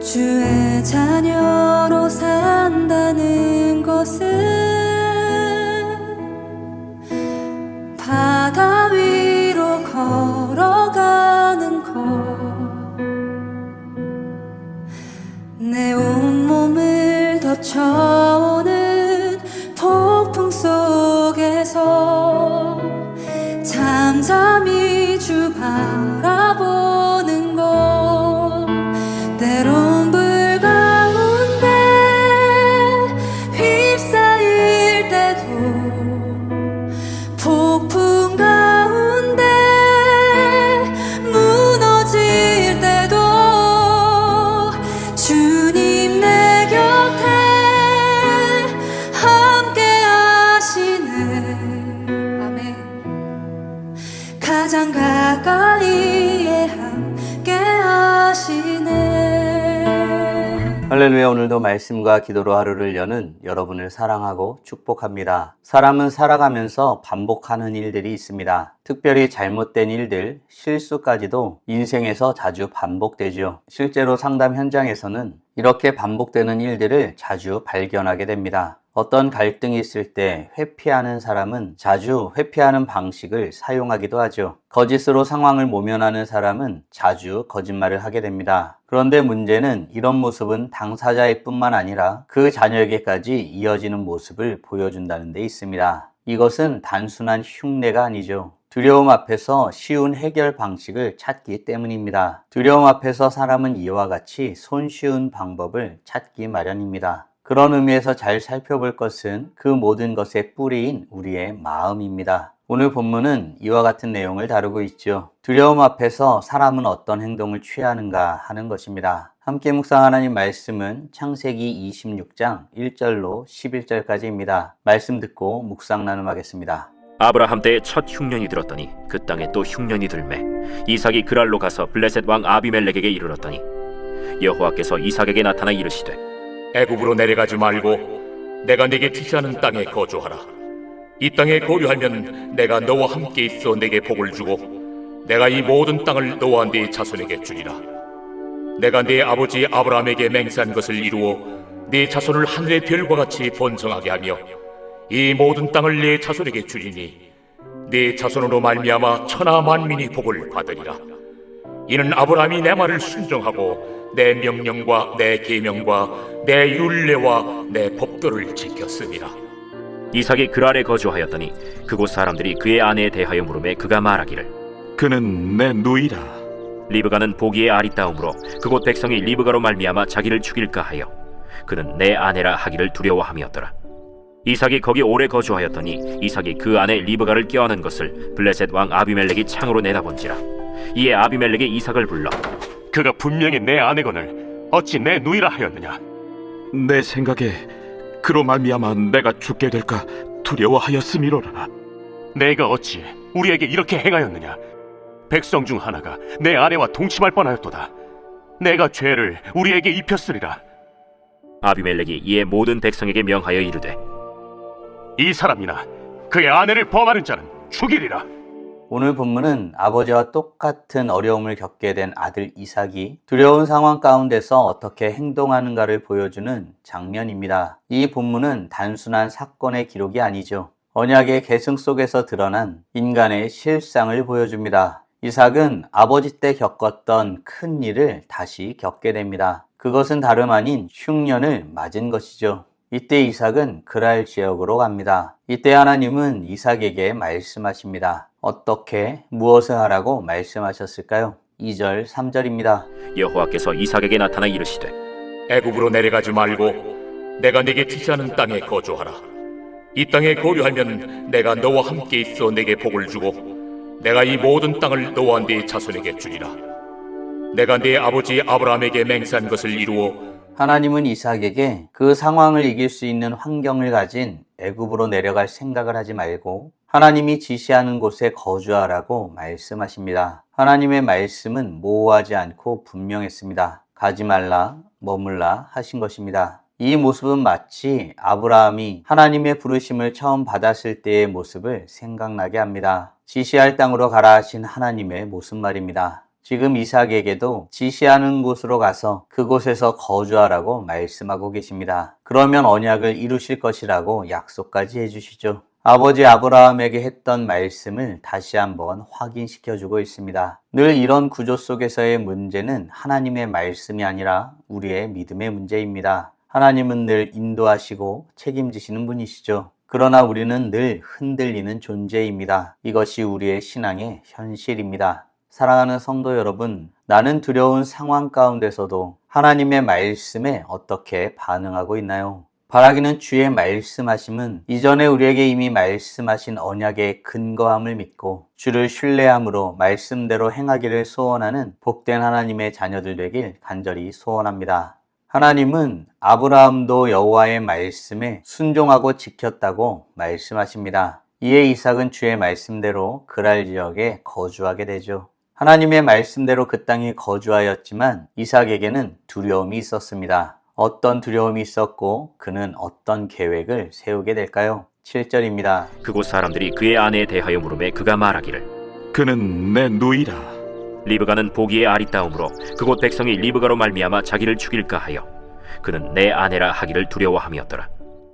주의 자녀로 산다는 것은 바다 위로 걸어가는 것, 내 온몸을 덮쳐오는 폭풍 속에서 잠잠히 주 바라보는 것, 때론 불 가운데 휩싸일 때도, 폭풍 가운데 무너질 때도 주님 내 곁에 함께 하시네. 아멘. 가장 가까이에 함께 하시네. 할렐루야. 오늘도 말씀과 기도로 하루를 여는 여러분을 사랑하고 축복합니다. 사람은 살아가면서 반복하는 일들이 있습니다. 특별히 잘못된 일들, 실수까지도 인생에서 자주 반복되죠. 실제로 상담 현장에서는 이렇게 반복되는 일들을 자주 발견하게 됩니다. 어떤 갈등이 있을 때 회피하는 사람은 자주 회피하는 방식을 사용하기도 하죠. 거짓으로 상황을 모면하는 사람은 자주 거짓말을 하게 됩니다. 그런데 문제는 이런 모습은 당사자의 뿐만 아니라 그 자녀에게까지 이어지는 모습을 보여준다는 데 있습니다. 이것은 단순한 흉내가 아니죠. 두려움 앞에서 쉬운 해결 방식을 찾기 때문입니다. 두려움 앞에서 사람은 이와 같이 손쉬운 방법을 찾기 마련입니다. 그런 의미에서 잘 살펴볼 것은 그 모든 것의 뿌리인 우리의 마음입니다. 오늘 본문은 이와 같은 내용을 다루고 있죠. 두려움 앞에서 사람은 어떤 행동을 취하는가 하는 것입니다. 함께 묵상 하나님 말씀은 창세기 26장 1절로 11절까지입니다. 말씀 듣고 묵상 나눔하겠습니다. 아브라함 때에 첫 흉년이 들었더니 그 땅에 또 흉년이 들매 이삭이 그랄로 가서 블레셋 왕 아비멜렉에게 이르렀더니 여호와께서 이삭에게 나타나 이르시되 애굽으로 내려가지 말고 내가 네게 지시하는 땅에 거주하라. 이 땅에 거류하면 내가 너와 함께 있어 네게 복을 주고 내가 이 모든 땅을 너와 네 자손에게 주리라. 내가 네 아버지 아브라함에게 맹세한 것을 이루어 네 자손을 하늘의 별과 같이 번성하게 하며 이 모든 땅을 네 자손에게 주리니 네 자손으로 말미암아 천하 만민이 복을 받으리라. 이는 아브라함이 내 말을 순종하고 내 명령과 내 계명과 내 율례와 내 법도를 지켰음이라. 이삭이 그랄에 거주하였더니 그곳 사람들이 그의 아내에 대하여 물으매 그가 말하기를 그는 내 누이라. 리브가는 보기에 아리따움으로 그곳 백성이 리브가로 말미암아 자기를 죽일까 하여 그는 내 아내라 하기를 두려워함이었더라. 이삭이 거기 오래 거주하였더니 이삭이 그 아내 리브가를 껴안은 것을 블레셋 왕 아비멜렉이 창으로 내다본지라. 이에 아비멜렉이 이삭을 불러 그가 분명히 내 아내거늘 어찌 내 누이라 하였느냐. 내 생각에 그로 말미암아 내가 죽게 될까 두려워하였음이로라. 내가 어찌 우리에게 이렇게 행하였느냐. 백성 중 하나가 내 아내와 동침할 뻔하였도다. 내가 죄를 우리에게 입혔으리라. 아비멜렉이 이에 모든 백성에게 명하여 이르되 이 사람이나 그의 아내를 범하는 자는 죽이리라. 오늘 본문은 아버지와 똑같은 어려움을 겪게 된 아들 이삭이 두려운 상황 가운데서 어떻게 행동하는가를 보여주는 장면입니다. 이 본문은 단순한 사건의 기록이 아니죠. 언약의 계승 속에서 드러난 인간의 실상을 보여줍니다. 이삭은 아버지 때 겪었던 큰 일을 다시 겪게 됩니다. 그것은 다름 아닌 흉년을 맞은 것이죠. 이때 이삭은 그랄 지역으로 갑니다. 이때 하나님은 이삭에게 말씀하십니다. 어떻게 무엇을 하라고 말씀하셨을까요? 2절 3절입니다. 여호와께서 이삭에게 나타나 이르시되 애굽으로 내려가지 말고 내가 네게 지시하는 땅에 거주하라. 이 땅에 거류하면 내가 너와 함께 있어 네게 복을 주고 내가 이 모든 땅을 너와 네 자손에게 주리라. 내가 네 아버지 아브라함에게 맹세한 것을 이루어 하나님은 이삭에게 그 상황을 이길 수 있는 환경을 가진 애굽으로 내려갈 생각을 하지 말고 하나님이 지시하는 곳에 거주하라고 말씀하십니다. 하나님의 말씀은 모호하지 않고 분명했습니다. 가지 말라, 머물라 하신 것입니다. 이 모습은 마치 아브라함이 하나님의 부르심을 처음 받았을 때의 모습을 생각나게 합니다. 지시할 땅으로 가라 하신 하나님의 모습 말입니다. 지금 이삭에게도 지시하는 곳으로 가서 그곳에서 거주하라고 말씀하고 계십니다. 그러면 언약을 이루실 것이라고 약속까지 해주시죠. 아버지 아브라함에게 했던 말씀을 다시 한번 확인시켜주고 있습니다. 늘 이런 구조 속에서의 문제는 하나님의 말씀이 아니라 우리의 믿음의 문제입니다. 하나님은 늘 인도하시고 책임지시는 분이시죠. 그러나 우리는 늘 흔들리는 존재입니다. 이것이 우리의 신앙의 현실입니다. 사랑하는 성도 여러분, 나는 두려운 상황 가운데서도 하나님의 말씀에 어떻게 반응하고 있나요? 바라기는 주의 말씀하심은 이전에 우리에게 이미 말씀하신 언약의 근거함을 믿고 주를 신뢰함으로 말씀대로 행하기를 소원하는 복된 하나님의 자녀들 되길 간절히 소원합니다. 하나님은 아브라함도 여호와의 말씀에 순종하고 지켰다고 말씀하십니다. 이에 이삭은 주의 말씀대로 그랄 지역에 거주하게 되죠. 하나님의 말씀대로 그 땅에 거주하였지만 이삭에게는 두려움이 있었습니다. 어떤 두려움이 있었고 그는 어떤 계획을 세우게 될까요? 7절입니다. 그곳 사람들이 그의 아내에 대하여 물음에 그가 말하기를 그는 내 누이라. 리브가는 보기에 아리따움으로 그곳 백성이 리브가로 말미암아 자기를 죽일까 하여 그는 내 아내라 하기를 두려워함이었더라.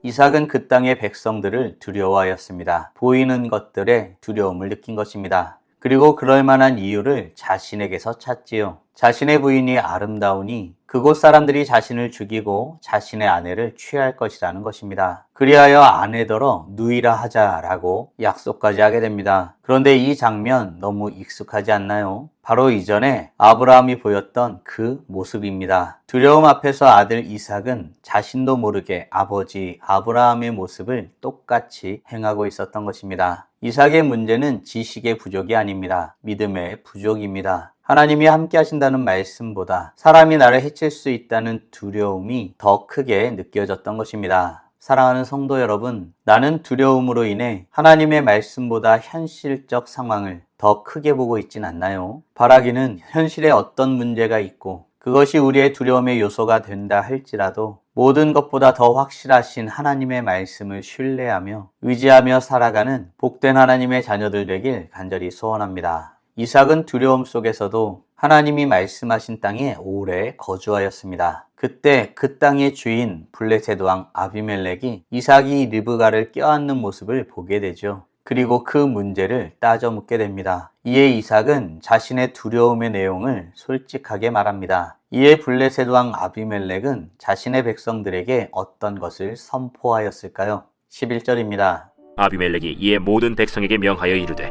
이삭은 그 땅의 백성들을 두려워하였습니다. 보이는 것들에 두려움을 느낀 것입니다. 그리고 그럴 만한 이유를 자신에게서 찾지요. 자신의 부인이 아름다우니 그곳 사람들이 자신을 죽이고 자신의 아내를 취할 것이라는 것입니다. 그리하여 아내더러 누이라 하자라고 약속까지 하게 됩니다. 그런데 이 장면 너무 익숙하지 않나요? 바로 이전에 아브라함이 보였던 그 모습입니다. 두려움 앞에서 아들 이삭은 자신도 모르게 아버지 아브라함의 모습을 똑같이 행하고 있었던 것입니다. 이삭의 문제는 지식의 부족이 아닙니다. 믿음의 부족입니다. 하나님이 함께 하신다는 말씀보다 사람이 나를 해칠 수 있다는 두려움이 더 크게 느껴졌던 것입니다. 사랑하는 성도 여러분, 나는 두려움으로 인해 하나님의 말씀보다 현실적 상황을 더 크게 보고 있진 않나요? 바라기는 현실에 어떤 문제가 있고 그것이 우리의 두려움의 요소가 된다 할지라도 모든 것보다 더 확실하신 하나님의 말씀을 신뢰하며 의지하며 살아가는 복된 하나님의 자녀들 되길 간절히 소원합니다. 이삭은 두려움 속에서도 하나님이 말씀하신 땅에 오래 거주하였습니다. 그때 그 땅의 주인 블레셋 왕 아비멜렉이 이삭이 리브가를 껴안는 모습을 보게 되죠. 그리고 그 문제를 따져 묻게 됩니다. 이에 이삭은 자신의 두려움의 내용을 솔직하게 말합니다. 이에 블레셋 왕 아비멜렉은 자신의 백성들에게 어떤 것을 선포하였을까요? 11절입니다. 아비멜렉이 이에 모든 백성에게 명하여 이르되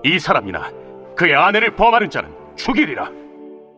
이 사람이나 그의 아내를 범하는 자는 죽이리라.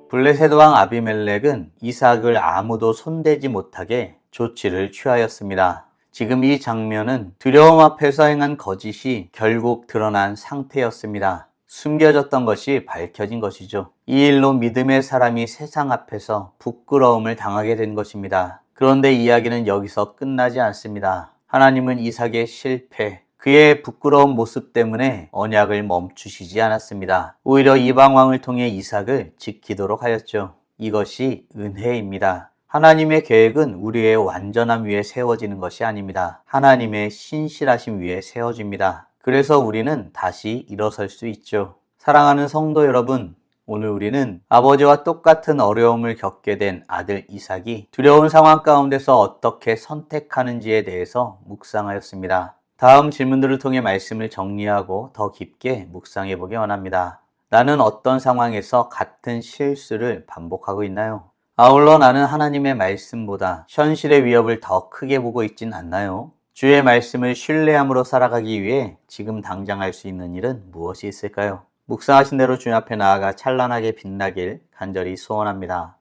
블레셋 왕 아비멜렉은 이삭을 아무도 손대지 못하게 조치를 취하였습니다. 지금 이 장면은 두려움 앞에서 행한 거짓이 결국 드러난 상태였습니다. 숨겨졌던 것이 밝혀진 것이죠. 이 일로 믿음의 사람이 세상 앞에서 부끄러움을 당하게 된 것입니다. 그런데 이야기는 여기서 끝나지 않습니다. 하나님은 이삭의 실패, 그의 부끄러운 모습 때문에 언약을 멈추시지 않았습니다. 오히려 이방 왕을 통해 이삭을 지키도록 하였죠. 이것이 은혜입니다. 하나님의 계획은 우리의 완전함 위에 세워지는 것이 아닙니다. 하나님의 신실하심 위에 세워집니다. 그래서 우리는 다시 일어설 수 있죠. 사랑하는 성도 여러분, 오늘 우리는 아버지와 똑같은 어려움을 겪게 된 아들 이삭이 두려운 상황 가운데서 어떻게 선택하는지에 대해서 묵상하였습니다. 다음 질문들을 통해 말씀을 정리하고 더 깊게 묵상해 보기 원합니다. 나는 어떤 상황에서 같은 실수를 반복하고 있나요? 아울러 나는 하나님의 말씀보다 현실의 위협을 더 크게 보고 있진 않나요? 주의 말씀을 신뢰함으로 살아가기 위해 지금 당장 할 수 있는 일은 무엇이 있을까요? 묵상하신 대로 주님 앞에 나아가 찬란하게 빛나길 간절히 소원합니다.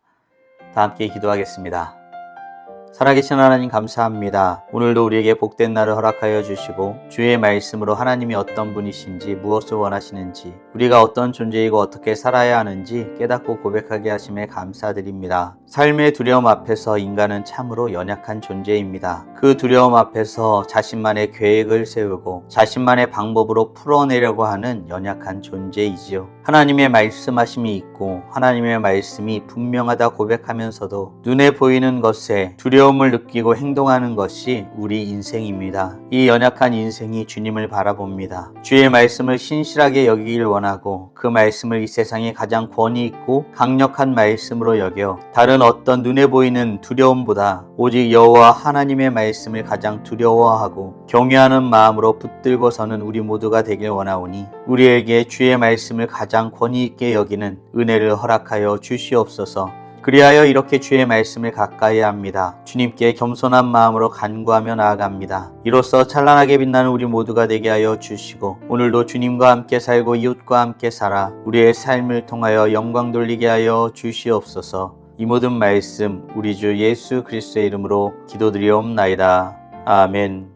다 함께 기도하겠습니다. 살아계신 하나님 감사합니다. 오늘도 우리에게 복된 날을 허락하여 주시고 주의 말씀으로 하나님이 어떤 분이신지 무엇을 원하시는지 우리가 어떤 존재이고 어떻게 살아야 하는지 깨닫고 고백하게 하심에 감사드립니다. 삶의 두려움 앞에서 인간은 참으로 연약한 존재입니다. 그 두려움 앞에서 자신만의 계획을 세우고 자신만의 방법으로 풀어내려고 하는 연약한 존재이지요. 하나님의 말씀하심이 있고 하나님의 말씀이 분명하다 고백하면서도 눈에 보이는 것에 두려움 두려움을 느끼고 행동하는 것이 우리 인생입니다. 이 연약한 인생이 주님을 바라봅니다. 주의 말씀을 신실하게 여기길 원하고 그 말씀을 이 세상에 가장 권위 있고 강력한 말씀으로 여겨 다른 어떤 눈에 보이는 두려움보다 오직 여호와 하나님의 말씀을 가장 두려워하고 경외하는 마음으로 붙들고 서는 우리 모두가 되길 원하오니 우리에게 주의 말씀을 가장 권위 있게 여기는 은혜를 허락하여 주시옵소서. 그리하여 이렇게 주의 말씀을 가까이 합니다. 주님께 겸손한 마음으로 간구하며 나아갑니다. 이로써 찬란하게 빛나는 우리 모두가 되게 하여 주시고 오늘도 주님과 함께 살고 이웃과 함께 살아 우리의 삶을 통하여 영광 돌리게 하여 주시옵소서. 이 모든 말씀 우리 주 예수 그리스도의 이름으로 기도드리옵나이다. 아멘.